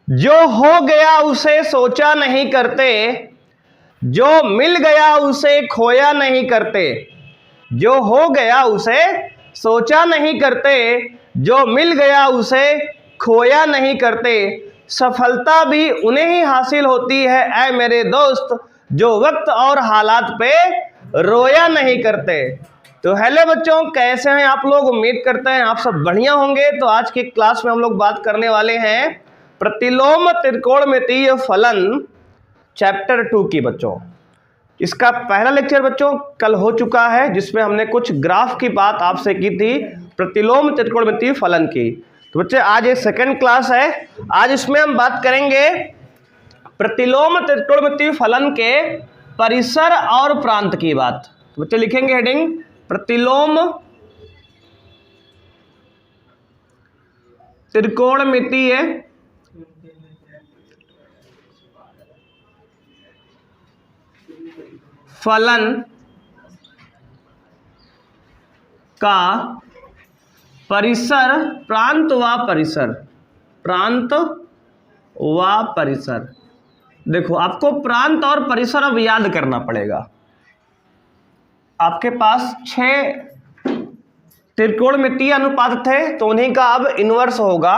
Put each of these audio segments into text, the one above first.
जो हो गया उसे सोचा नहीं करते, जो मिल गया उसे खोया नहीं करते। जो हो गया उसे सोचा नहीं करते, जो मिल गया उसे खोया नहीं करते। सफलता भी उन्हें ही हासिल होती है ऐ मेरे दोस्त, जो वक्त और हालात पे रोया नहीं करते। तो हेलो बच्चों, कैसे हैं आप लोग? उम्मीद करते हैं आप सब बढ़िया होंगे। तो आज की क्लास में हम लोग बात करने वाले हैं प्रतिलोम त्रिकोणमितीय फलन चैप्टर 2 की। बच्चों, इसका पहला लेक्चर बच्चों कल हो चुका है, जिसमें हमने कुछ ग्राफ की बात आपसे की थी प्रतिलोम त्रिकोणमितीय फलन की। तो बच्चे आज ये सेकंड क्लास है। आज इसमें हम बात करेंगे प्रतिलोम त्रिकोणमितीय फलन के परिसर और प्रांत की बात। तो बच्चे लिखेंगे हेडिंग प्रतिलोम त्रिकोणमितीय फलन का परिसर, प्रांत व परिसर, प्रांत व परिसर। देखो, आपको प्रांत और परिसर अब याद करना पड़ेगा। आपके पास 6 त्रिकोणमितीय अनुपात थे, तो उन्हीं का अब इनवर्स होगा।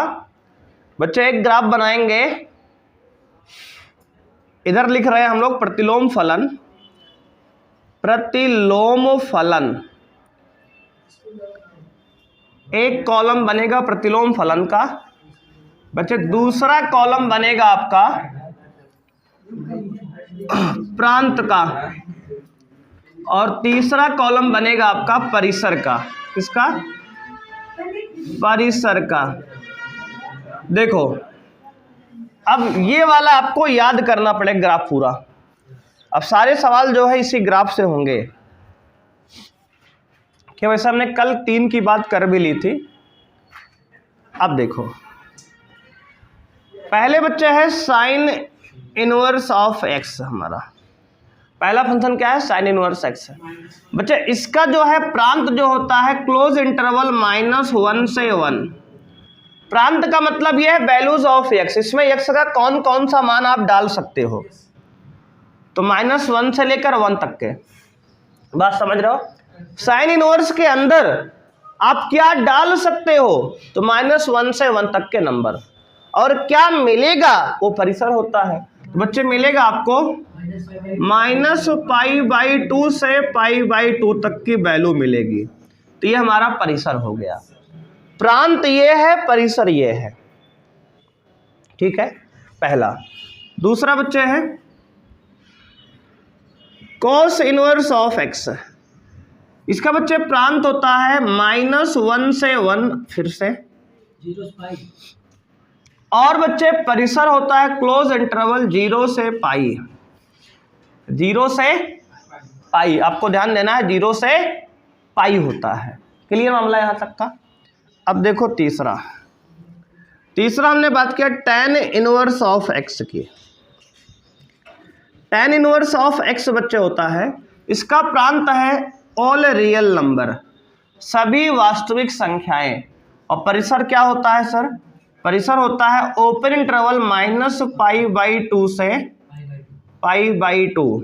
बच्चे एक ग्राफ बनाएंगे, इधर लिख रहे हैं हम लोग प्रतिलोम फलन, प्रतिलोम फलन। एक कॉलम बनेगा प्रतिलोम फलन का। बच्चे दूसरा कॉलम बनेगा आपका प्रांत का, और तीसरा कॉलम बनेगा आपका परिसर का। किसका? परिसर का। देखो, अब ये वाला आपको याद करना पड़ेगा ग्राफ पूरा। अब सारे सवाल जो है इसी ग्राफ से होंगे, कि वैसे हमने कल 3 की बात कर भी ली थी। अब देखो, पहले बच्चे है साइन इनवर्स ऑफ एक्स। हमारा पहला फंक्शन क्या है? साइन इनवर्स एक्स है। बच्चे इसका जो है प्रांत जो होता है क्लोज इंटरवल -1 से 1। प्रांत का मतलब यह है वैल्यूज ऑफ एक्स। इसमें एक्स का कौन कौन सा मान आप डाल सकते हो, तो -1 से लेकर 1 तक के। बात समझ रहे हो? साइन इनवर्स के अंदर आप क्या डाल सकते हो, तो -1 से 1 तक के नंबर, और क्या मिलेगा वो परिसर होता है। तो बच्चे मिलेगा आपको -π/2 से π/2 तक की वैल्यू मिलेगी। तो ये हमारा परिसर हो गया। प्रांत ये है, परिसर ये है। ठीक है, पहला। दूसरा बच्चे है कॉस इनवर्स ऑफ एक्स। इसका बच्चे प्रांत होता है -1 से 1, फिर से 0 से π, और बच्चे परिसर होता है क्लोज इंटरवल 0 से π। 0 से π, आपको ध्यान देना है, 0 से π होता है। क्लियर मामला यहां तक का। अब देखो तीसरा हमने बात किया tan इनवर्स ऑफ एक्स की। tan इनवर्स ऑफ एक्स बच्चे होता है, इसका प्रांत है ऑल रियल नंबर, सभी वास्तविक संख्याएं। और परिसर क्या होता है सर? परिसर होता है ओपन इंटरवल -π/2 से π/2।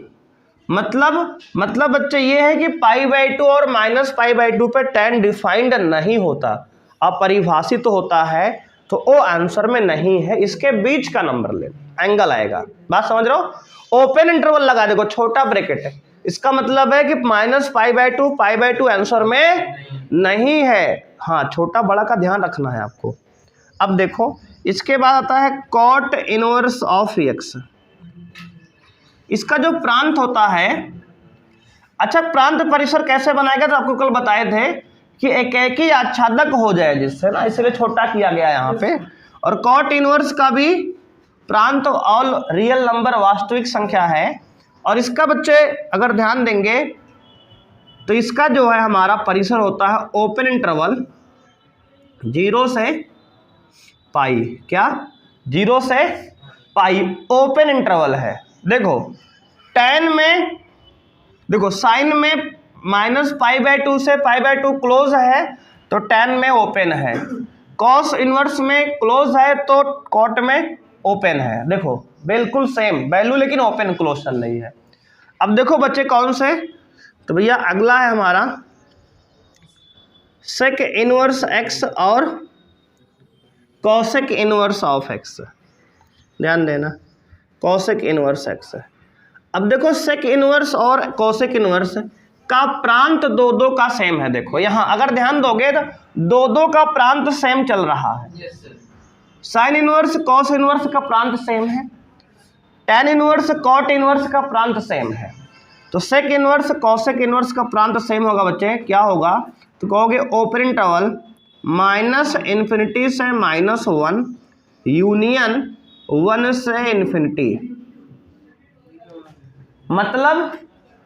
मतलब बच्चे ये है कि π/2 और -π/2 पे tan डिफाइंड नहीं होता, अपरिभाषित होता है, तो वो आंसर में नहीं है। इसके बीच का नंबर ले, एंगल आएगा। बात समझ रहे हो? ओपन इंटरवल लगा, देखो छोटा ब्रैकेट है, इसका मतलब है कि -π/2 π/2 आंसर में नहीं है। हाँ, छोटा बड़ा का ध्यान रखना है आपको। अब देखो, इसके बाद आता है कॉट इनवर्स ऑफ एक्स। इसका जो प्रांत होता है, अच्छा प्रांत परिसर कैसे बनाएगा, तो आपको कल बताए थे कि एक ही आच्छादक हो जाए जिससे ना, इसलिए छोटा किया गया यहाँ पे। और कॉट इनवर्स का भी प्रांत ऑल रियल नंबर, वास्तविक संख्या है। और इसका बच्चे अगर ध्यान देंगे तो इसका जो है हमारा परिसर होता है ओपन इंटरवल 0 से π। क्या? 0 से π ओपन इंटरवल है। देखो tan में, देखो साइन में -π/2 से π/2 क्लोज है, तो tan में ओपन है। कॉस इनवर्स में क्लोज है, तो कॉट में ओपन है, देखो बिल्कुल सेम वैल्यू लेकिन ओपन क्लोजर नहीं है। अब देखो बच्चे कौन से, तो भैया अगला है हमारा सेक इनवर्स एक्स और कॉसेक इनवर्स ऑफ एक्स। ध्यान देना, कॉसेक इनवर्स एक्स। अब देखो सेक इनवर्स और कॉसेक इनवर्स का प्रांत दो दो का सेम है। देखो यहाँ अगर ध्यान दोगे तो दो दो का प्रांत सेम चल रहा है। साइन इनवर्स कॉस इनवर्स का प्रांत सेम है, टैन इनवर्स कॉट इनवर्स का प्रांत सेम है। तो सेक इनवर्स कॉसेक इनवर्स का प्रांत सेम होगा बच्चे, क्या होगा, तो कहोगे ओपन इंटरवल माइनस इन्फिनिटी से -1 यूनियन 1 से इन्फिनिटी।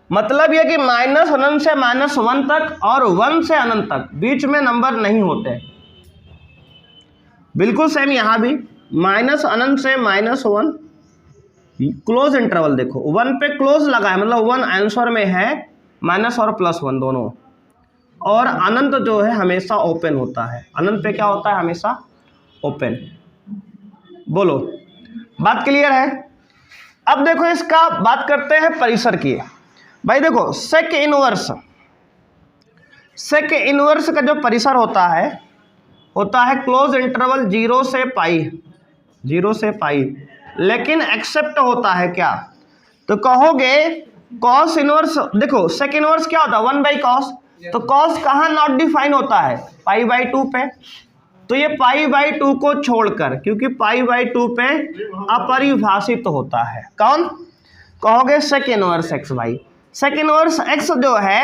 मतलब यह कि माइनस अनंत से -1 तक और 1 से अनंत तक, बीच में नंबर नहीं होते। बिल्कुल सेम यहाँ भी माइनस अनंत से -1 क्लोज इंटरवल। देखो 1 पे क्लोज लगा है, मतलब 1 आंसर में है, माइनस और +1 दोनों। और अनंत जो है हमेशा ओपन होता है, अनंत पे क्या होता है, हमेशा ओपन। बोलो बात क्लियर है। अब देखो इसका बात करते हैं परिसर की। भाई देखो सेक इनवर्स का जो परिसर होता है क्लोज इंटरवल 0 से पाई, लेकिन एक्सेप्ट होता है क्या, तो कहोगे कॉस इनवर्स। देखो सेक इनवर्स क्या होता है, 1/cos, तो कॉस कहाँ नॉट डिफाइन होता है, π/2 पे। तो ये π/2 को छोड़कर, क्योंकि π/2 पे अपरिभाषित होता है, कौन, कहोगे सेक इनवर्स एक्स। भाई सेक इनवर्स एक्स जो है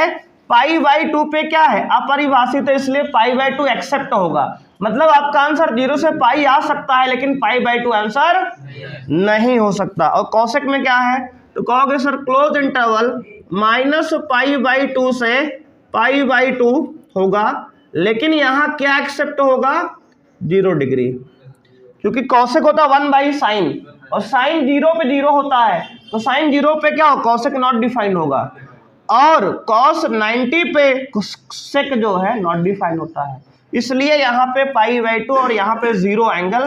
π/2 पे क्या है, अपरिभाषित है, इसलिए π/2 एक्सेप्ट होगा। मतलब आपका आंसर 0 से पाई आ सकता है, लेकिन π/2 आंसर नहीं हो सकता। और कॉसेक में क्या है, तो कहोगे सर क्लोज इंटरवल -π/2 से π/2 होगा, लेकिन यहाँ क्या एक्सेप्ट होगा, 0 डिग्री, क्योंकि कॉसेक होता है 1/sin, और साइन 0 पे 0 होता है, तो साइन 0 पे क्या हो, कॉसेक नॉट डिफाइंड होगा। और कॉस 90 पे सेक जो है नॉट डिफाइंड होता है, इसलिए यहाँ पे π/2 और यहाँ पे 0 एंगल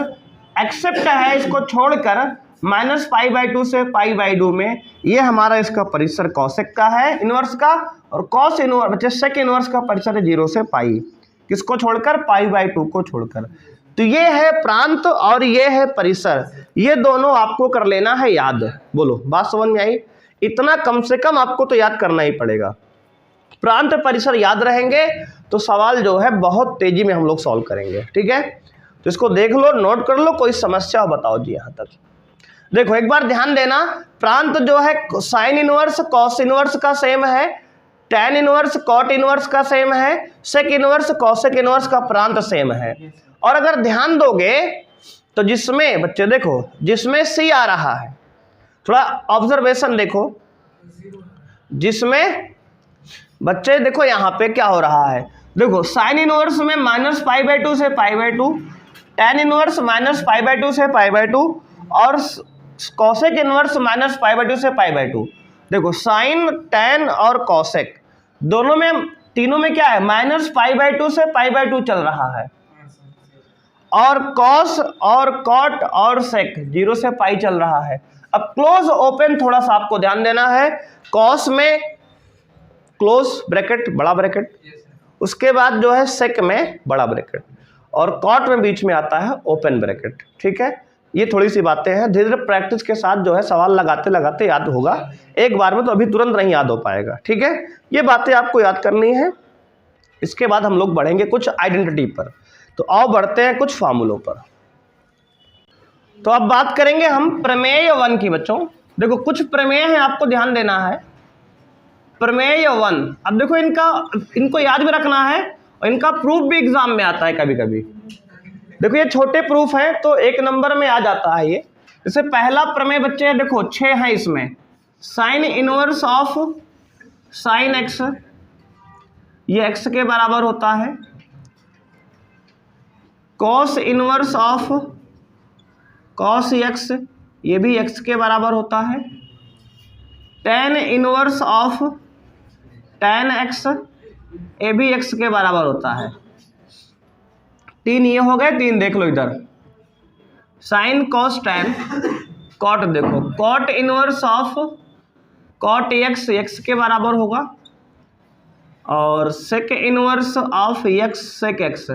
एक्सेप्ट है। इसको छोड़कर -π/2 से π/2 में ये हमारा इसका परिसर कॉसेक का है इनवर्स का, और कॉस इनवर्स सेक इनवर्स का परिसर है 0 से पाई, किसको छोड़कर, π/2 को छोड़कर। तो ये है प्रांत और ये है परिसर, ये दोनों आपको कर लेना है याद। बोलो बात समझ में आई। इतना कम से कम आपको तो याद करना ही पड़ेगा। प्रांत परिसर याद रहेंगे तो सवाल जो है बहुत तेजी में हम लोग सॉल्व करेंगे, ठीक है। तो इसको देख लो, नोट कर लो, कोई समस्या हो बताओ जी। यहाँ तक देखो एक बार ध्यान देना, प्रांत जो है साइन इनवर्स कॉस इनवर्स का सेम है, टैन इनवर्स कॉट इनवर्स का सेम है, सेक इनवर्स कॉसेक इनवर्स का प्रांत सेम है। और अगर ध्यान दोगे तो जिसमें बच्चे देखो, जिसमें सी आ रहा है, थोड़ा ऑब्जर्वेशन देखो, जिसमें बच्चे देखो यहाँ पे क्या हो रहा है, देखो साइन इनवर्स में -π/2 से π/2, टैन इनवर्स -π/2 से π/2, और कॉसेक इनवर्स -π/2 से π/2। देखो साइन टैन और कॉसेक दोनों में, तीनों में क्या है, -π/2 से π/2 चल रहा है, और कॉस और कॉट और सेक 0 से पाई चल रहा है। अब क्लोज ओपन थोड़ा सा आपको ध्यान देना है। कॉस में क्लोज ब्रैकेट बड़ा ब्रैकेट, उसके बाद जो है सेक में बड़ा ब्रैकेट, और कॉट में बीच में आता है ओपन ब्रैकेट, ठीक है। ये थोड़ी सी बातें हैं, धीरे धीरे प्रैक्टिस के साथ जो है सवाल लगाते लगाते याद होगा, एक बार में तो अभी तुरंत नहीं याद हो पाएगा, ठीक है। ये बातें आपको याद करनी है। इसके बाद हम लोग बढ़ेंगे कुछ आइडेंटिटी पर, तो आओ बढ़ते हैं कुछ फार्मूलों पर। तो अब बात करेंगे हम प्रमेय 1 की। बच्चों देखो कुछ प्रमेय है, आपको ध्यान देना है। प्रमेय 1, अब देखो इनको याद भी रखना है, और इनका प्रूफ भी एग्जाम में आता है कभी कभी। देखो ये छोटे प्रूफ है तो 1 नंबर में आ जाता है ये। जैसे पहला प्रमेय बच्चे देखो 6 है, इसमें sine inverse of sine x, ये एक्स के बराबर होता है, cos inverse of cos x, ये भी एक्स के बराबर होता है, tan inverse of tan x, ये भी एक्स के बराबर होता है। 3 ये हो गए, 3 देख लो इधर, साइन कॉस टैन कॉट, देखो cot inverse of cot x x के बराबर होगा और sec inverse of x sec x,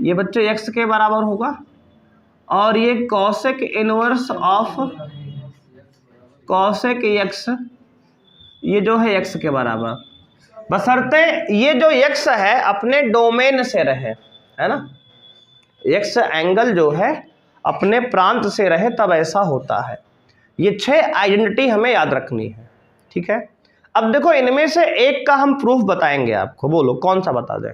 ये बच्चे एक्स के बराबर होगा और ये cosec inverse of cosec x ये जो है एक्स के बराबर, बशर्ते ये जो एक्स है अपने डोमेन से रहे, है ना, एक्स एंगल जो है अपने प्रांत से रहे तब ऐसा होता है। ये 6 आइडेंटिटी हमें याद रखनी है, ठीक है। अब देखो इनमें से एक का हम प्रूफ बताएंगे आपको, बोलो कौन सा बता दें।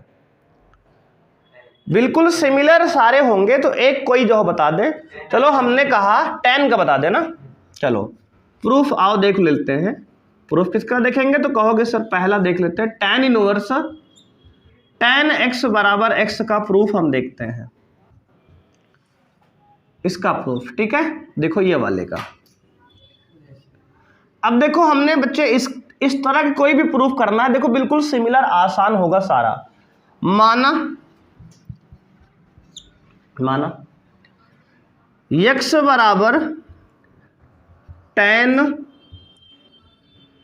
बिल्कुल सिमिलर सारे होंगे तो एक कोई जो बता दे। चलो हमने कहा tan का बता देना, चलो प्रूफ आओ देख लेते हैं। प्रूफ किसका देखेंगे तो कहोगे सर पहला देख लेते हैं, tan इनवर्स tan x बराबर x का प्रूफ हम देखते हैं, इसका प्रूफ, ठीक है। देखो ये वाले का, अब देखो हमने बच्चे इस तरह की कोई भी प्रूफ करना है, देखो बिल्कुल सिमिलर आसान होगा सारा। माना x बराबर tan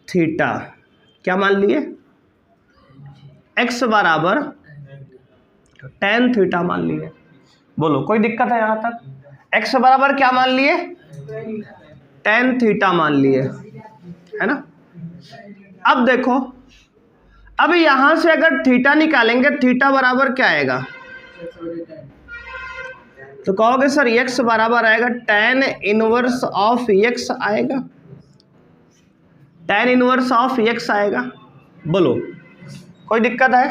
थीटा, क्या मान लिए, x बराबर tan थीटा मान लिए। बोलो कोई दिक्कत है यहां तक? x बराबर क्या मान लिए, tan थीटा मान लिए, है ना। अब देखो, अब यहां से अगर थीटा निकालेंगे, थीटा बराबर क्या आएगा, तो कहोगे सर x बराबर आएगा tan इनवर्स ऑफ x आएगा, tan इनवर्स ऑफ x आएगा। बोलो कोई दिक्कत है?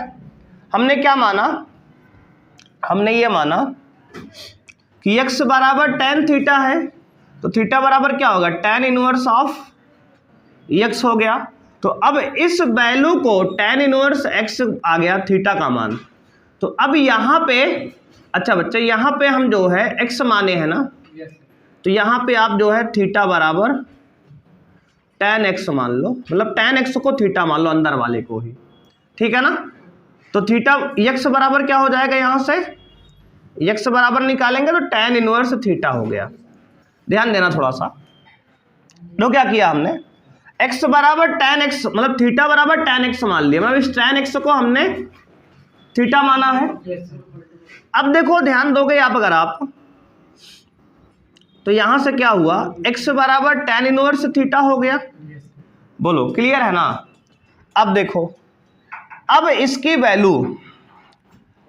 हमने क्या माना, हमने ये माना कि x बराबर tan थीटा है, तो थीटा बराबर क्या होगा, tan इनवर्स ऑफ x हो गया। तो अब इस वैल्यू को tan इनवर्स x आ गया थीटा का मान, तो अब यहाँ पे अच्छा बच्चे यहाँ पे हम जो है x माने हैं ना, तो यहाँ पे आप जो है थीटा बराबर tan x मान लो, मतलब tan x को थीटा मान लो अंदर वाले को ही, ठीक है ना। तो थीटा x बराबर क्या हो जाएगा, यहाँ से x बराबर निकालेंगे तो tan इनवर्स थीटा हो गया। ध्यान देना थोड़ा सा, तो क्या किया हमने, x बराबर tan x मतलब थीटा बराबर tan x मान लिया, मतलब इस tan x को हमने थीटा माना है। अब देखो ध्यान दोगे आप अगर आप, तो यहां से क्या हुआ, x बराबर tan इनवर्स थीटा हो गया। बोलो क्लियर है ना। अब देखो, अब इसकी वैल्यू,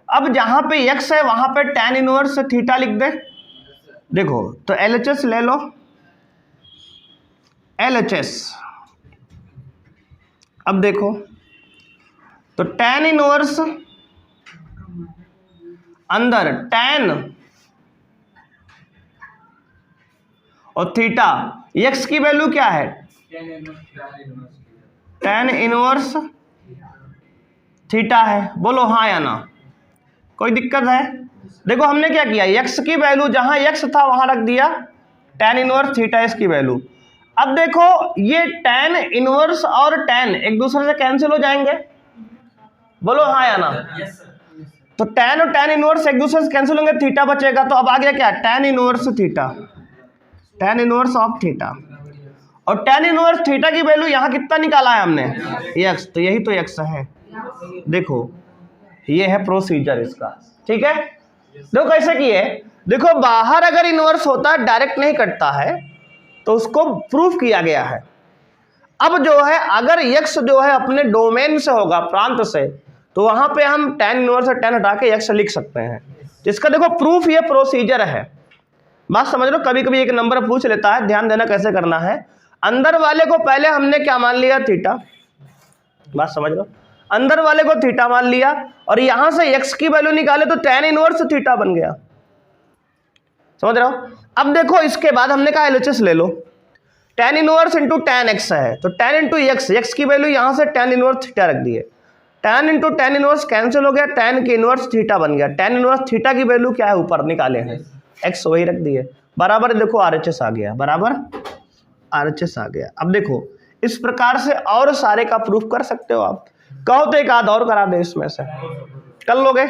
अब जहां पे x है वहां पे tan इनवर्स थीटा लिख दे। देखो तो LHS ले लो, LHS, अब देखो तो tan इनवर्स अंदर tan और थीटा, x की वैल्यू क्या है, tan इनवर्स थीटा है। बोलो हाँ या ना, कोई दिक्कत है? देखो हमने क्या किया, x की वैल्यू जहां x था वहां रख दिया tan इनवर्स थीटा इसकी वैल्यू। अब देखो ये tan इनवर्स और tan एक दूसरे से कैंसिल हो जाएंगे, बोलो हाँ या ना। तो tan और tan इनवर्स एक दूसरे से कैंसिल होंगे, थीटा बचेगा। तो अब आ गया क्या, tan inverse theta, tan inverse of theta, और tan इनवर्स थीटा की वैल्यू यहाँ कितना निकाला है हमने, x, तो यही तो x है। देखो ये है प्रोसीजर इसका, ठीक है। देखो कैसे किए, देखो बाहर अगर इनवर्स होता है डायरेक्ट नहीं कटता है तो उसको प्रूफ किया गया है। अब जो है अगर x जो है अपने डोमेन से होगा, प्रांत से, तो वहां पे हम tan इनवर्स और tan हटा के x लिख सकते हैं। इसका देखो प्रूफ, ये प्रोसीजर है, बात समझ लो। कभी कभी एक नंबर पूछ लेता है, ध्यान देना कैसे करना है। अंदर वाले को पहले हमने क्या मान लिया, थीटा, बात समझ लो, अंदर वाले को थीटा मान लिया और यहां से x की वैल्यू निकाले तो tan इनवर्स थीटा बन गया, समझ रहे हो। अब देखो इसके बाद हमने कहा LHS ले लो, tan inverse into tan x है, तो tan इंटू x की वैल्यू यहां से tan इनवर्स थीटा रख दिए, tan into tan inverse cancel हो गया, tan की इनवर्स थीटा बन गया। tan इनवर्स थीटा की वैल्यू क्या है, ऊपर निकाले हैं x, वही रख दिए, बराबर देखो RHS आ गया, बराबर RHS आ गया। अब देखो इस प्रकार से और सारे का प्रूफ कर सकते हो आप, कहो तो एक आध और करा दे इसमें से। कर लोगे?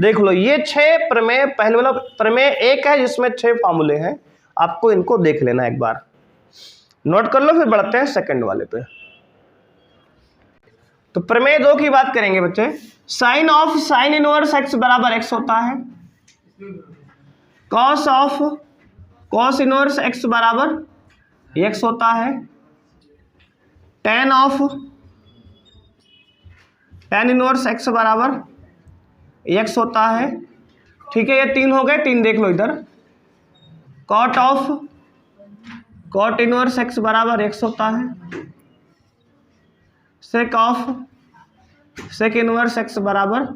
देख लो, ये 6 प्रमेय, पहले वाला प्रमेय 1 है जिसमें 6 फार्मूले हैं, आपको इनको देख लेना एक बार, नोट कर लो, फिर बढ़ते हैं सेकंड वाले पे। तो प्रमेय 2 की बात करेंगे बच्चे। Sine of sine inverse x बराबर एक्स होता है, cos of cos inverse x बराबर एक्स होता है, tan of tan inverse x बराबर एक्स होता है। ठीक है, ये 3 हो गए, 3 देख लो इधर। Cot of cot inverse x बराबर एक्स होता है, sec of sec inverse x बराबर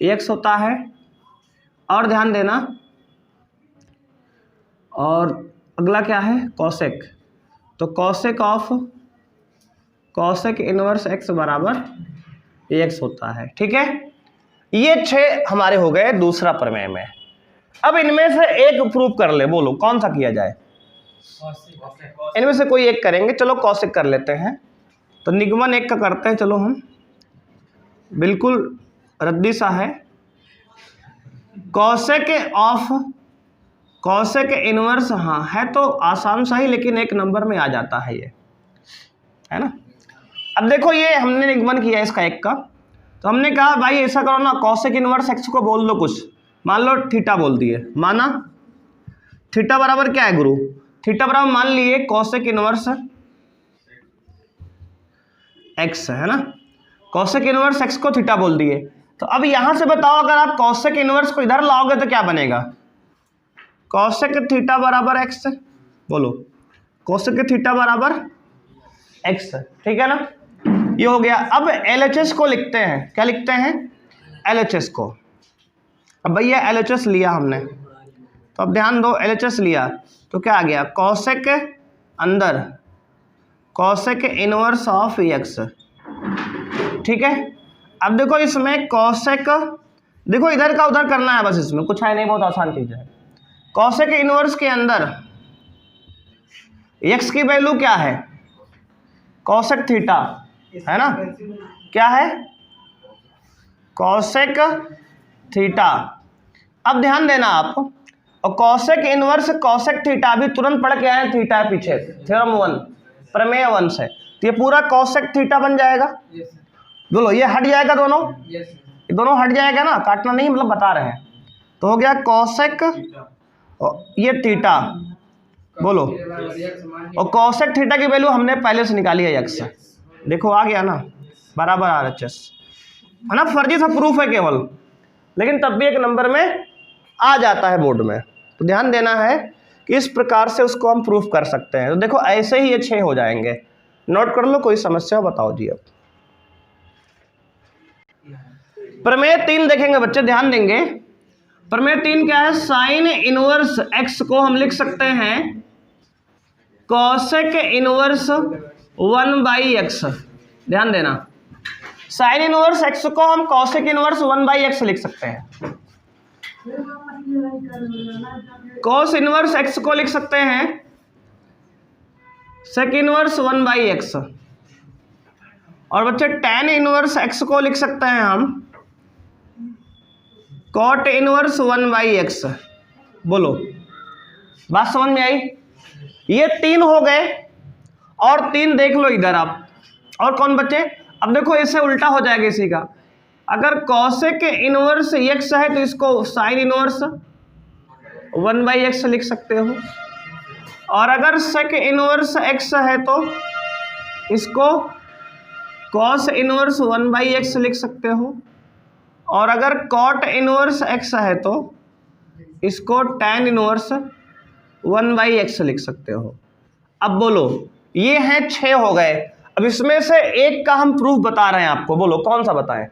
एक्स होता है। और ध्यान देना, और अगला क्या है? कॉसेक। तो cosec of cosec inverse x बराबर एक्स होता है। ठीक है, ये 6 हमारे हो गए दूसरा प्रमेय में। अब इनमें से एक प्रूव कर ले, बोलो कौन सा किया जाए? इनमें से कोई एक करेंगे, चलो कॉसेक कर लेते हैं। तो निगमन 1 का करते हैं, चलो हम, बिल्कुल रद्दी सा है। कॉसेक ऑफ कॉसेक इनवर्स, हाँ है तो आसान सा ही, लेकिन एक नंबर में आ जाता है ये, है ना। अब देखो, ये हमने निगमन किया इसका 1 का, तो हमने कहा भाई ऐसा करो ना, कॉसेक इनवर्स एक्स को बोल दो कुछ, मान लो थीटा बोल दिए, माना थीटा बराबर क्या है गुरु? थीटा बराबर मान लिए कॉसेक इनवर्स एक्स, है ना। कॉसेक इनवर्स एक्स को थीटा बोल दिए। तो अब यहां से बताओ, अगर आप कॉसेक इनवर्स को इधर लाओगे तो क्या बनेगा? कॉसेक थीटा बराबर एक्स, बोलो कॉसेक थीटा बराबर एक्स, ठीक है ना, ये हो गया। अब LHS को लिखते हैं, क्या लिखते हैं? LHS को। अब भैया LHS लिया हमने, तो अब ध्यान दो, LHS लिया तो क्या आ गया? कॉसेक अंदर कॉसेक इनवर्स ऑफ एक्स, ठीक है। अब देखो इसमें कॉसेक, देखो इधर का उधर करना है बस, इसमें कुछ है नहीं, बहुत आसान चीज है। कॉसेक इनवर्स के अंदर एक्स की वैल्यू क्या है? कॉसेक थीटा, है ना, क्या है? Cosec theta. अब ध्यान देना आप, और कॉसेक इनवर्स कॉसेक थीटा भी तुरंत पढ़ के आए, थीटा पीछे थ्योरम 1 प्रमेय 1 से, तो ये पूरा कॉसेक थीटा बन जाएगा। बोलो ये हट जाएगा, दोनों ये दोनों हट जाएगा ना, काटना नहीं, मतलब बता रहे हैं। तो हो गया कॉसेक, ये थीटा, बोलो, और कॉसेक थीटा की वैल्यू हमने पहले से निकाली है एक्स, देखो आ गया ना, बराबर RHS, है ना। फर्जी सा प्रूफ है केवल, लेकिन तब भी एक नंबर में आ जाता है बोर्ड में। तो ध्यान देना है कि इस प्रकार से उसको हम प्रूफ कर सकते हैं। तो देखो ऐसे ही ये 6 हो जाएंगे, नोट कर लो, कोई समस्या बताओ जी। अब प्रमेय 3 देखेंगे बच्चे, ध्यान देंगे। प्रमेय 3 क्या है? साइन इनवर्स एक्स को हम लिख सकते हैं कॉसेक इनवर्स 1/x, ध्यान देना, साइन इनवर्स एक्स को हम कॉसेक इनवर्स 1/x लिख सकते हैं। कॉस इनवर्स एक्स को लिख सकते हैं सेक इनवर्स 1/x, और बच्चे tan इनवर्स एक्स को लिख सकते हैं हम कॉट इनवर्स 1/x। बोलो बात समझ में आई? ये 3 हो गए, और 3 देख लो इधर आप, और कौन बचे? अब देखो इससे उल्टा हो जाएगा इसी का, अगर कॉसेक इनवर्स x है तो इसको साइन इनवर्स 1/x लिख सकते हो, और अगर सेक इनवर्स x है तो इसको कॉस इनवर्स 1/x लिख सकते हो, और अगर कॉट इनवर्स x है तो इसको tan इनवर्स 1/x लिख सकते हो। अब बोलो, ये हैं 6 हो गए। अब इसमें से एक का हम प्रूफ बता रहे हैं आपको, बोलो कौन सा बताएं?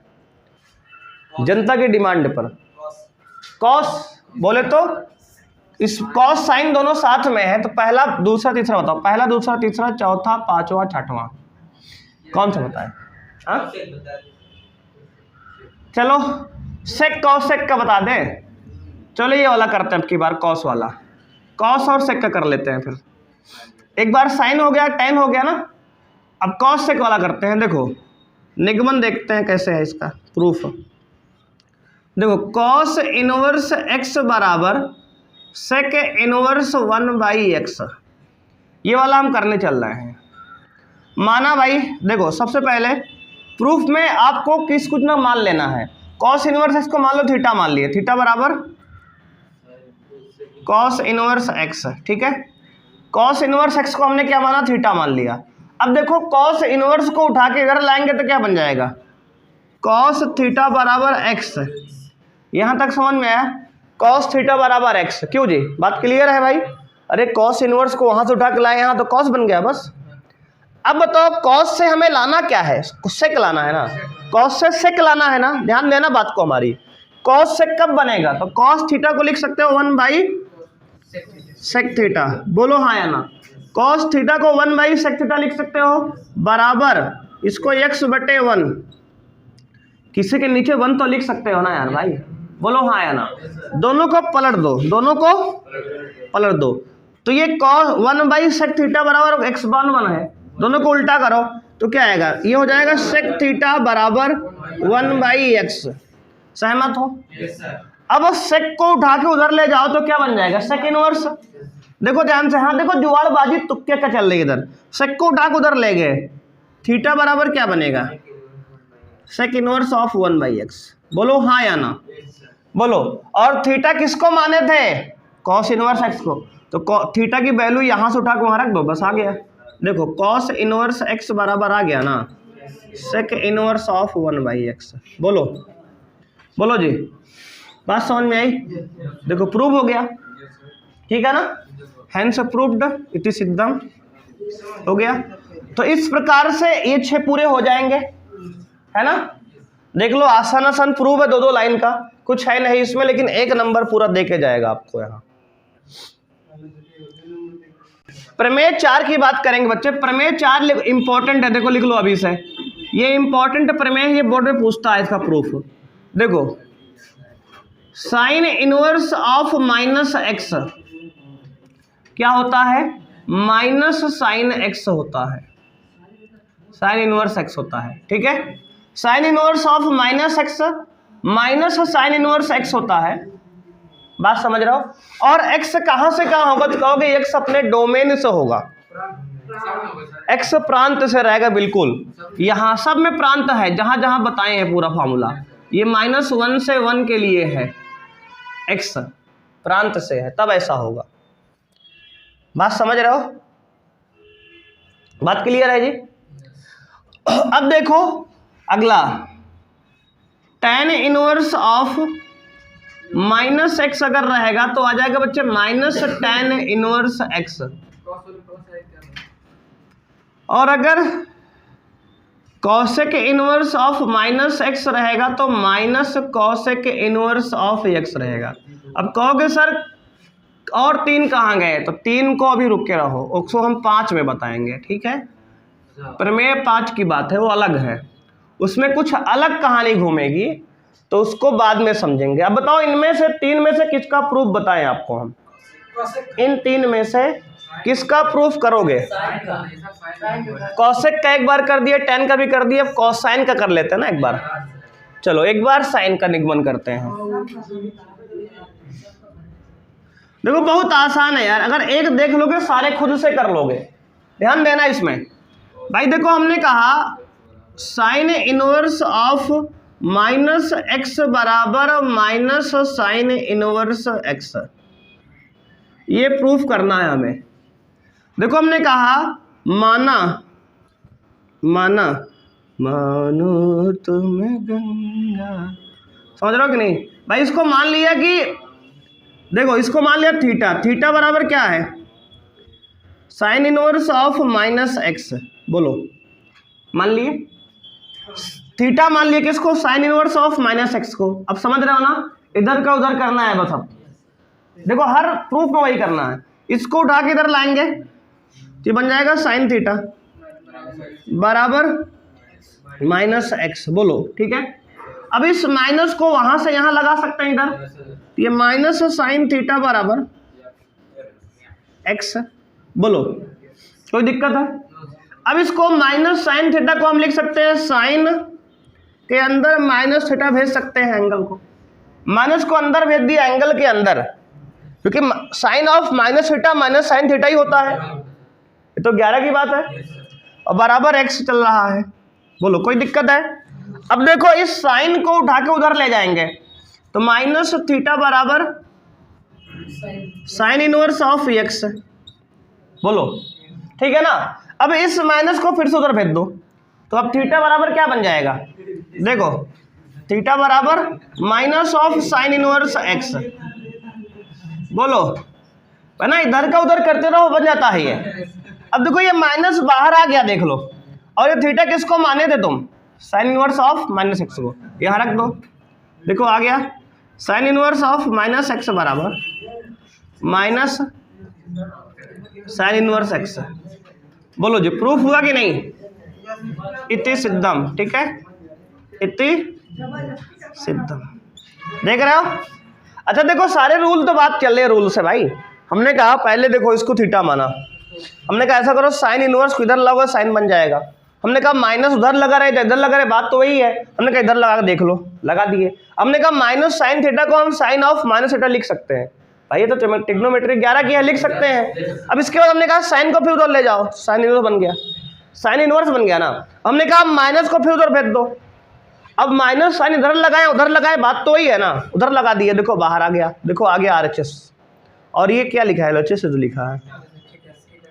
जनता की डिमांड पर कॉस बोले तो इस कॉस साइन दोनों साथ में है, तो पहला दूसरा तीसरा बताओ, पहला दूसरा तीसरा चौथा पांचवा छठवां, कौन सा बताएं? हाँ चलो सेक कॉस सेक का बता दें, चलो ये वाला करते हैं अब की बार, कॉस वाला, कॉस और सेक का कर लेते हैं। फिर एक बार साइन हो गया, टेन हो गया ना, अब कॉस सेक वाला करते हैं। देखो निगमन देखते हैं कैसे है इसका प्रूफ। देखो कॉस इनवर्स एक्स बराबर सेक इनवर्स 1/x, ये वाला हम करने चल रहे हैं। माना भाई, देखो सबसे पहले प्रूफ में आपको किस कुछ ना मान लेना है। कॉस इनवर्स एक्स को मान लो थीटा मान लिए, थीटा बराबर कॉस इनवर्स एक्स, ठीक है। कॉस इनवर्स एक्स को हमने क्या माना, थीटा मान लिया। अब देखो कॉस इनवर्स को उठा के इधर लाएंगे तो क्या बन जाएगा, कॉस थीटा बराबर एक्स। यहां तक समझ में आया, कॉस थीटा बराबर एक्स। क्यों जी, बात क्लियर है भाई? अरे कॉस इनवर्स को वहां से उठा के लाए यहां तो कॉस बन गया बस। अब बताओ कॉस से हमें लाना क्या है, सेक लाना है ना, कॉस से सेक लाना है ना, ध्यान देना बात को हमारी। कॉस सेक कब बनेगा, तो कॉस थीटा को लिख सकते हो 1/सेक थीटा, बोलो हाँ या ना। कॉस थीटा को 1/सेक थीटा लिख सकते हो, बराबर इसको x/1, किसी के नीचे 1 तो लिख सकते हो ना यार भाई, बोलो हाँ या ना। दोनों को पलट दो, दोनों को पलट दो, तो ये कॉस 1/सेक थीटा बराबर x/1 है। दोनों को उल्टा करो तो क्या आएगा, ये हो जाएगा सेक थीटा बराबर 1/x। सहमत हो? अब सेक को उठा के उधर ले जाओ तो क्या बन जाएगा, सेक इनवर्स। देखो ध्यान से, हाँ देखो जुगाड़बाजी तुक्के का चल रही है इधर। सेक को उठा के उधर ले गए, थीटा बराबर क्या बनेगा, सेक इनवर्स ऑफ 1/x। बोलो हाँ या ना, बोलो। और थीटा किसको माने थे, कॉस इनवर्स एक्स को, तो थीटा की वैल्यू यहां से उठा के वहां रख दो, बस आ गया। देखो कॉस इनवर्स एक्स बराबर आ गया ना, सेक इनवर्स ऑफ 1/x। बोलो बोलो जी, बात समझ में आई? देखो प्रूव हो गया, ठीक है ना, हैंस प्रूव्ड, इति सिद्धम, हो गया। तो इस प्रकार से ये 6 पूरे हो जाएंगे, है ना। देख लो आसान आसान प्रूव है, 2-2 लाइन का, कुछ है नहीं इसमें, लेकिन 1 नंबर पूरा दे के जाएगा आपको यहाँ। प्रमेय 4 की बात करेंगे बच्चे। प्रमेय 4 इंपॉर्टेंट है, देखो लिख लो अभी से, ये इंपॉर्टेंट प्रमेय है, ये बोर्ड में पूछता है इसका प्रूफ। देखो साइन इनवर्स ऑफ -x क्या होता है, माइनस साइन x होता है, साइन इनवर्स x होता है, ठीक है। Sine inverse of -x minus sine inverse x होता है, बात समझ रहे हो। और x कहां से कहां होगा, तो कहोगे x अपने डोमेन से होगा, x प्रांत से रहेगा, बिल्कुल यहां सब में प्रांत है, जहां जहां बताए हैं पूरा फॉर्मूला। ये -1 से 1 के लिए है, x प्रांत से है, तब ऐसा होगा। बात समझ रहे हो, बात क्लियर है जी। अब देखो अगला, tan इनवर्स ऑफ -x अगर रहेगा तो आ जाएगा बच्चे -tan इनवर्स x। और अगर cosec इनवर्स ऑफ -x रहेगा तो -cosec इनवर्स ऑफ x रहेगा। अब कहोगे सर और 3 कहाँ गए, तो 3 को अभी रुक के रहो, उसको हम 5 में बताएंगे, ठीक है। प्रमेय 5 की बात है, वो अलग है, उसमें कुछ अलग कहानी घूमेगी, तो उसको बाद में समझेंगे। अब बताओ इनमें से 3 में से किसका प्रूफ बताएं आपको हम, इन 3 में से किसका प्रूफ करोगे। कॉसेक का एक बार कर दिया, tan का भी कर दिया, कोसाइन का कर लेते हैं ना एक बार। चलो एक बार साइन का निगमन करते हैं। देखो बहुत आसान है यार, अगर एक देख लोगे सारे खुद से कर लोगे, ध्यान देना इसमें। भाई देखो हमने कहा साइन इनवर्स ऑफ -x बराबर माइनस साइन इनवर्स x, ये प्रूफ करना है हमें। देखो हमने कहा माना मानो तुम्हें गंगा, समझ रहे हो कि नहीं भाई। इसको मान लिया कि देखो, इसको मान लिया थीटा बराबर क्या है, साइन इनवर्स ऑफ -x। बोलो मान लिए, थीटा मान लिया किसको, साइन इनवर्स ऑफ -x को। अब समझ रहे हो ना, इधर का उधर करना है बस। अब देखो हर प्रूफ में वही करना है, इसको उठा के इधर लाएंगे तो बन जाएगा साइन थीटा बराबर -x। बोलो ठीक है। अब इस माइनस को वहां से यहां लगा सकते हैं इधर, ये माइनस साइन थीटा बराबर x। बोलो कोई दिक्कत है। अब इसको माइनस साइन थीटा को हम लिख सकते हैं साइन के अंदर माइनस थीटा भेज सकते हैं एंगल को, माइनस को अंदर भेज दिया एंगल के अंदर, क्योंकि sine of minus theta minus sine theta ही होता है। ये तो 11 की बात है और बराबर एक्स चल रहा है। बोलो कोई दिक्कत है? अब देखो इस साइन को उठा के उधर ले जाएंगे तो माइनस थीटा बराबर साइन इनवर्स ऑफ एक्स। बोलो ठीक है ना। अब इस माइनस को फिर से उधर भेज दो तो अब थीटा बराबर क्या बन जाएगा? देखो थीटा बराबर minus of sine inverse x. बोलो है ना, इधर का उधर करते रहो बन जाता है ये। अब देखो ये माइनस बाहर आ गया देख लो, और ये थीटा किसको माने थे तुम? Sine inverse of minus x को। यहाँ रख दो, देखो आ गया sine inverse of minus x बराबर माइनस साइन इनवर्स एक्स। बोलो जी प्रूफ हुआ कि नहीं? इति सिद्धम, ठीक है, इति सिद्धम। देख रहे हो? अच्छा देखो सारे रूल तो बात चल रही है रूल से भाई। हमने कहा पहले देखो इसको थीटा माना, हमने कहा ऐसा करो साइन इनवर्स को इधर लगाओ साइन बन जाएगा। हमने कहा माइनस उधर लगा रहे इधर लगा रहे, बात तो वही है। हमने कहा इधर लगा के देख लो, लगा दिए। हमने कहा माइनस साइन थीटा को हम साइन ऑफ माइनस थीटा लिख सकते हैं भाई, ये तो ट्रिग्नोमेट्री 11 की है, लिख सकते हैं। अब इसके बाद हमने कहा साइन को फिर उधर ले जाओ, साइन इनवर्स बन गया, साइन इनवर्स बन गया ना। हमने कहा माइनस को फिर उधर भेज दो, अब माइनस साइन इधर लगाए उधर लगाए, बात तो वही है ना, उधर लगा दिए, देखो बाहर आ गया, देखो आ गया RHS। और ये क्या लिखा है? LHS जो लिखा है,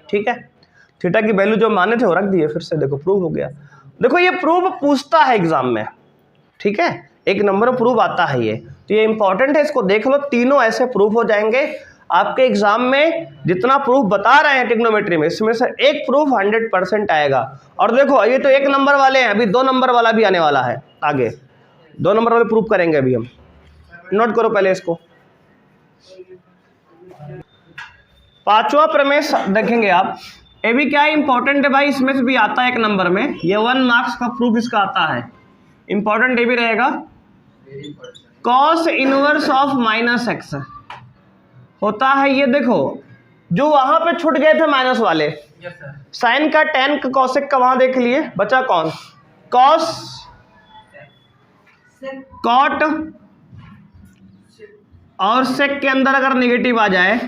ठीक है। थीटा की वैल्यू जो माने थे वो रख दिए, फिर से देखो प्रूव हो गया। देखो ये प्रूव पूछता है एग्जाम में, ठीक है, एक नंबर प्रूफ आता है ये, तो ये इंपॉर्टेंट है, इसको देख लो। तीनों ऐसे प्रूफ हो जाएंगे आपके एग्जाम में। जितना प्रूफ बता रहे हैं ट्रिग्नोमेट्री में, इसमें से एक प्रूफ 100% आएगा। और देखो ये तो 1 नंबर वाले हैं, अभी 2 नंबर वाला भी आने वाला है आगे, 2 नंबर वाले प्रूफ करेंगे अभी हम। नोट करो पहले इसको। 5वां प्रमेय देखेंगे आप, ये भी क्या इंपॉर्टेंट है भाई, इसमें से भी आता है 1 नंबर में, ये 1 मार्क्स का प्रूफ इसका आता है, इंपॉर्टेंट ये भी रहेगा। Cos inverse of minus x होता है ये, देखो जो वहां पे छूट गए थे माइनस वाले, साइन का टेन का कॉसेक का वहां देख लिए, बचा कौन? कॉस कॉट, और सेक के अंदर अगर नेगेटिव आ जाए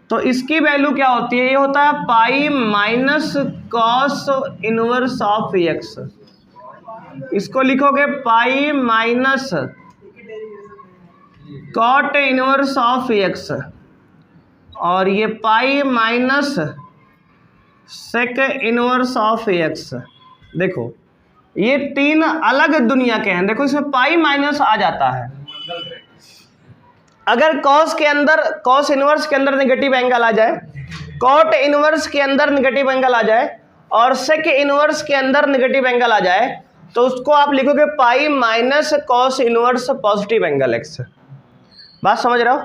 तो इसकी वैल्यू क्या होती है? ये होता है pi minus cos inverse of x. इसको लिखोगे pi minus cot inverse of x, और ये pi minus sec inverse of x. देखो ये 3 अलग दुनिया के हैं। देखो इसमें पाई माइनस आ जाता है, अगर कॉस के अंदर, कॉस इनवर्स के अंदर नेगेटिव एंगल आ जाए, कॉट इनवर्स के अंदर नेगेटिव एंगल आ जाए, और सेक इनवर्स के अंदर नेगेटिव एंगल आ जाए, तो उसको आप लिखोगे pi minus cos inverse positive angle x. बात समझ रहे हो?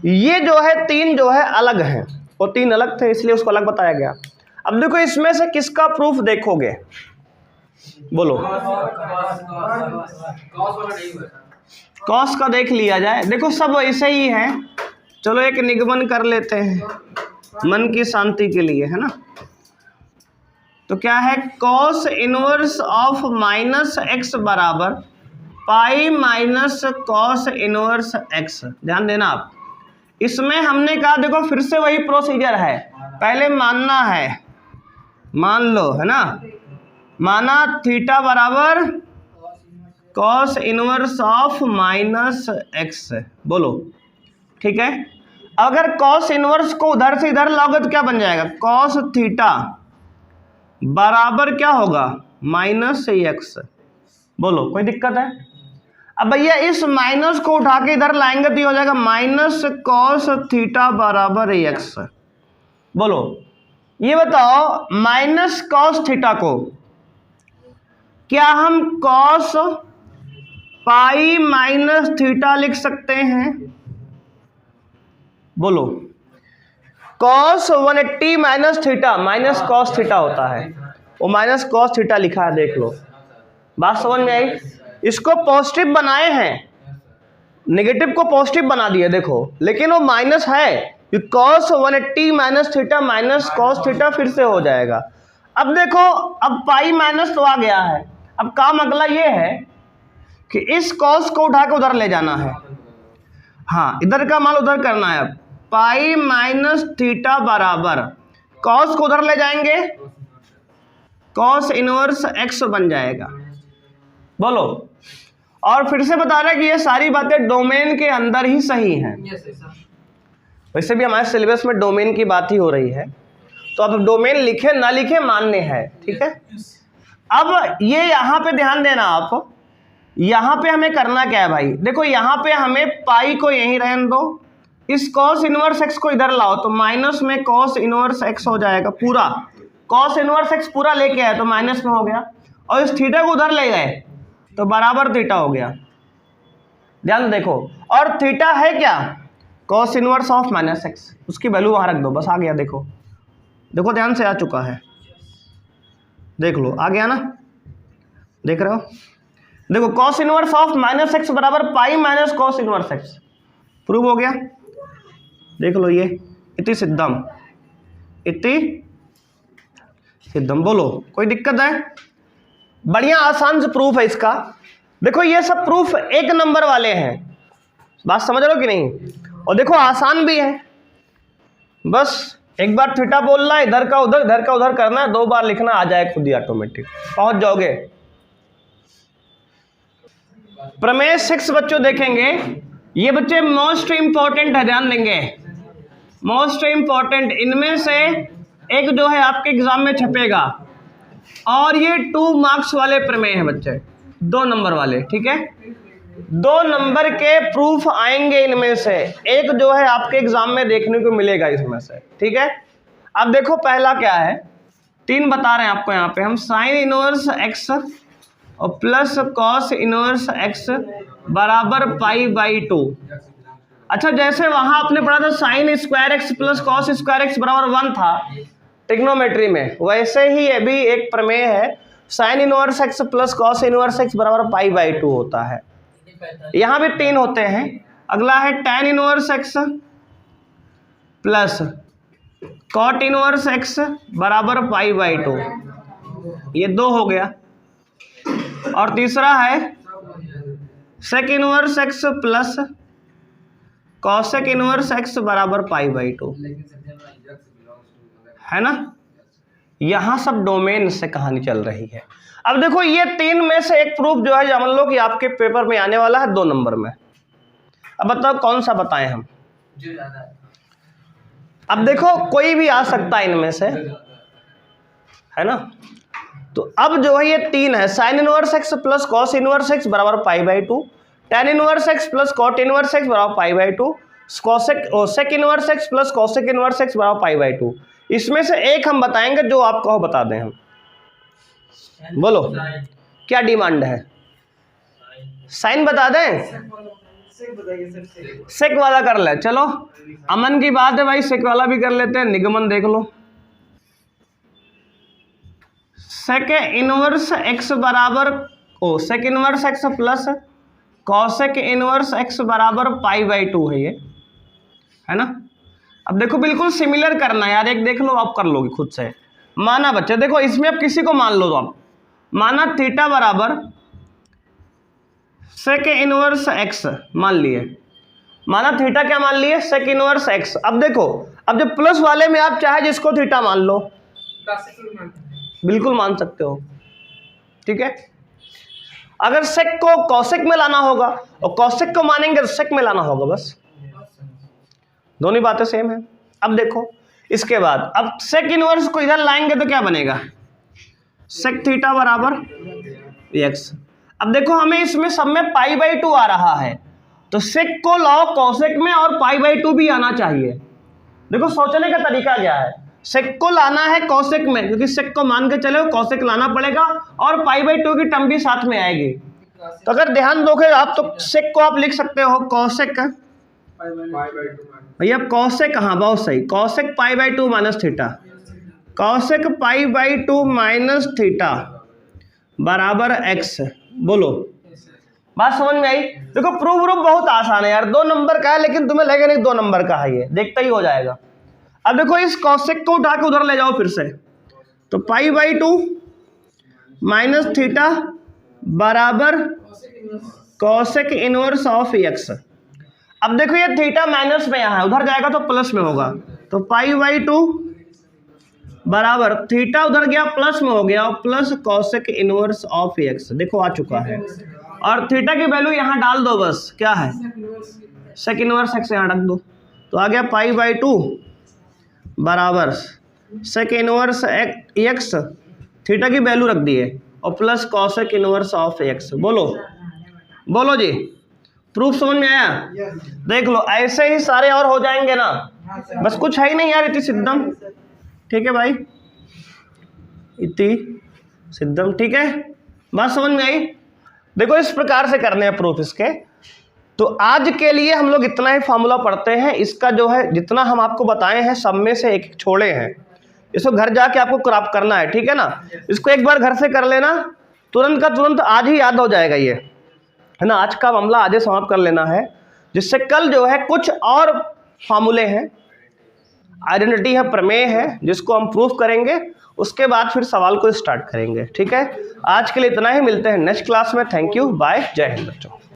ये जो है 3 जो है अलग हैं, वो 3 अलग थे इसलिए उसको अलग बताया गया। अब देखो इसमें से किसका प्रूफ देखोगे? बोलो कॉस का देख लिया जाए। देखो सब ऐसे ही है, चलो एक निगमन कर लेते हैं मन की शांति के लिए, है ना। तो क्या है? Cos inverse of minus x बराबर pi minus cos inverse x. ध्यान देना आप, इसमें हमने कहा देखो फिर से वही प्रोसीजर है, पहले मानना है, मान लो, है ना, माना थीटा बराबर cos inverse of minus x. बोलो ठीक है। अगर कॉस इनवर्स को उधर से इधर लाओगे तो क्या बन जाएगा? कॉस थीटा बराबर क्या होगा? Minus x. बोलो कोई दिक्कत है? अब भैया इस माइनस को उठा के इधर लाएंगे तो ये हो जाएगा माइनस कॉस थीटा बराबर एक्स। बोलो ये बताओ माइनस कॉस थीटा को क्या हम कॉस पाई माइनस थीटा लिख सकते हैं? बोलो cos 180 minus theta, minus cos theta होता है, वो माइनस कॉस थीटा लिखा है, देख लो। बात समझ में आई? इसको पॉजिटिव बनाए हैं, नेगेटिव को पॉजिटिव बना दिए, देखो, लेकिन वो माइनस है, cos 180 minus theta minus cos theta फिर से हो जाएगा। अब देखो अब पाई माइनस तो आ गया है, अब काम अगला ये है कि इस कॉस को उठा के उधर ले जाना है। हाँ, इधर का मान उधर करना है। पाई माइनस थीटा बराबर कॉस को उधर ले जाएंगे, कॉस इनवर्स एक्स बन जाएगा। बोलो। और फिर से बता रहा है कि ये सारी बातें डोमेन के अंदर ही सही हैं। वैसे भी हमारे सिलेबस में डोमेन की बात ही हो रही है, तो अब डोमेन लिखे ना लिखे मान्य है, ठीक है। अब ये यहाँ पे ध्यान देना आप, यहाँ पे हमें करना क्या है भाई, देखो यहाँ पे हमें पाई को यहीं रहने दो, इस कॉस इनवर्स एक्स को इधर लाओ तो माइनस में कॉस इनवर्स एक्स हो जाएगा पूरा, कॉस इनवर्स एक्स पूरा लेके आए तो माइनस में हो गया, और इस थीटा को उधर ले गए तो बराबर थीटा हो गया। ध्यान देखो, और थीटा है क्या, cos inverse of minus x, उसकी वैल्यू वहां रख दो, बस आ गया। देखो देखो ध्यान से आ चुका है, देख लो आ गया ना, देख रहे हो। देखो cos inverse of minus x बराबर pi minus cos inverse x, prove हो गया। देख लो ये इति सिद्धम, इति सिद्धम। बोलो कोई दिक्कत है, बढ़िया आसान से प्रूफ है इसका। देखो ये सब प्रूफ एक नंबर वाले हैं, बात समझ रहे हो कि नहीं, और देखो आसान भी है, बस एक बार थीटा बोलना है, इधर का उधर करना है, 2 बार लिखना, आ जाए खुद ही ऑटोमेटिक, पहुंच जाओगे। प्रमेय 6 बच्चों देखेंगे, ये बच्चे मोस्ट इंपॉर्टेंट है, ध्यान देंगे, मोस्ट इंपॉर्टेंट, इनमें से एक जो है आपके एग्जाम में छपेगा, और ये 2 मार्क्स वाले प्रमेय हैं बच्चे, 2 नंबर वाले, ठीक है। 2 नंबर के प्रूफ आएंगे इनमें से, एक जो है आपके एग्जाम में देखने को मिलेगा इसमें से, ठीक है। अब देखो पहला क्या है, 3 बता रहे हैं आपको यहाँ पे हम, साइन इनवर्स एक्स और प्लस कॉस इनवर्स एक्स बराबर पाई बाई 2। अच्छा, जैसे वहां आपने पढ़ा था sine square x plus cos square x बराबर 1 था ट्रिग्नोमेट्री में, वैसे ही ये भी एक प्रमेय है, sine inverse x plus cos inverse x बराबर पाई बाई 2 होता है। यहाँ भी 3 होते हैं। अगला है tan inverse x plus cot inverse x बराबर पाई बाई 2, ये 2 हो गया। और तीसरा है sec inverse x plus cosec inverse x बराबर पाई बाई 2, है ना। यहां सब डोमेन से कहानी चल रही है। अब देखो ये 3 में से एक प्रूफ जो है जान लो कि आपके पेपर में आने वाला है 2 नंबर में। अब बताओ कौन सा बताएं हम। अब देखो कोई भी आ सकता है इनमें से, है ना। तो अब जो है ये 3 है, sine inverse x plus cos inverse x बराबर pi by 2, tan inverse x plus cot inverse x बराबर pi by 2, sec inverse x plus cosec inverse x बराबर पाई बाई 2। इसमें से एक हम बताएंगे जो आप कहो बता दें हम। बोलो क्या डिमांड है, साइन बता दें, सेक वाला कर ले, चलो अमन की बात है भाई, सेक वाला भी कर लेते हैं। निगमन देख लो, सेक इनवर्स एक्स बराबर sec inverse x plus cosec inverse x बराबर पाई बाई 2 है ये, है ना। अब देखो बिल्कुल सिमिलर करना है यार, एक देख लो आप कर लोगे खुद से। माना बच्चे देखो इसमें अब किसी को मान लो, तो आप माना थीटा बराबर सेक इनवर्स एक्स मान लिए, माना थीटा क्या मान लिए, सेक इनवर्स एक्स। अब देखो अब जब प्लस वाले में आप चाहे जिसको थीटा मान लो, बिल्कुल मान सकते हो, ठीक है। अगर सेक को कॉसेक में लाना होगा और कॉसेक को मानेंगे तो सेक में लाना होगा, बस दोनों बातें सेम है। अब देखो इसके बाद अब सेक इनवर्स को इधर लाएंगे तो क्या बनेगा, सेक थीटा बराबर एक्स। अब देखो हमें इसमें सब में पाई बाई 2 आ रहा है, तो सेक को लाओ कॉसेक में और पाई बाई 2 भी आना चाहिए। देखो सोचने का तरीका क्या है, सेक को लाना है कॉसेक में क्योंकि सेक को मान के चले कॉसेक लाना पड़ेगा, और पाई बाई 2 की टर्म भी साथ में आएगी। तो अगर ध्यान दोगे आप तो सेक को आप लिख सकते हो कॉसेक, भैया कॉसेक कहाँ, बहुत सही, cosec pi by 2 minus theta, cosec pi by 2 minus theta बराबर एक्स। बोलो बात समझ में आई। देखो प्रूफ बहुत आसान है यार, 2 नंबर का है, लेकिन तुम्हें लगे नहीं 2 नंबर का है, ये देखता ही हो जाएगा। अब देखो इस कॉसेक को उठा के उधर ले जाओ फिर से, तो पाई बाई 2 माइनस थीटा बराबर कॉसेक इनवर्स ऑफ एक्स। अब देखो ये थीटा माइनस में यहाँ है, उधर जाएगा तो प्लस में होगा, तो π/2 बराबर थीटा उधर गया प्लस में हो गया, plus cosec inverse of x. देखो आ चुका है, और थीटा की वैल्यू यहाँ डाल दो बस, क्या है सेक इनवर्स एक्स यहाँ रख दो, तो आ गया π/2 बराबर सेक इनवर्स एक्स, थीटा की वैल्यू रख दी है, और plus cosec inverse of x. बोलो बोलो जी, प्रूफ समझ में आया? देख लो ऐसे ही सारे और हो जाएंगे ना, बस कुछ है ही नहीं यार, इति सिद्धम। ठीक है भाई, इति सिद्धम, ठीक है, बात समझ में आई? देखो इस प्रकार से करने हैं प्रूफ इसके। तो आज के लिए हम लोग इतना ही फार्मूला पढ़ते हैं। इसका जो है जितना हम आपको बताए हैं सब में से एक छोड़े हैं, इसको घर जाके आपको क्रॉप करना है, ठीक है ना। इसको एक बार घर से कर लेना, तुरंत का तुरंत आज ही याद हो जाएगा ये, है ना। आज का मामला आज ही समाप्त कर लेना है, जिससे कल जो है कुछ और फार्मूले हैं, आइडेंटिटी है, प्रमेय है, जिसको हम प्रूफ करेंगे, उसके बाद फिर सवाल को स्टार्ट करेंगे। ठीक है, आज के लिए इतना ही, मिलते हैं नेक्स्ट क्लास में। थैंक यू, बाय, जय हिंद बच्चों।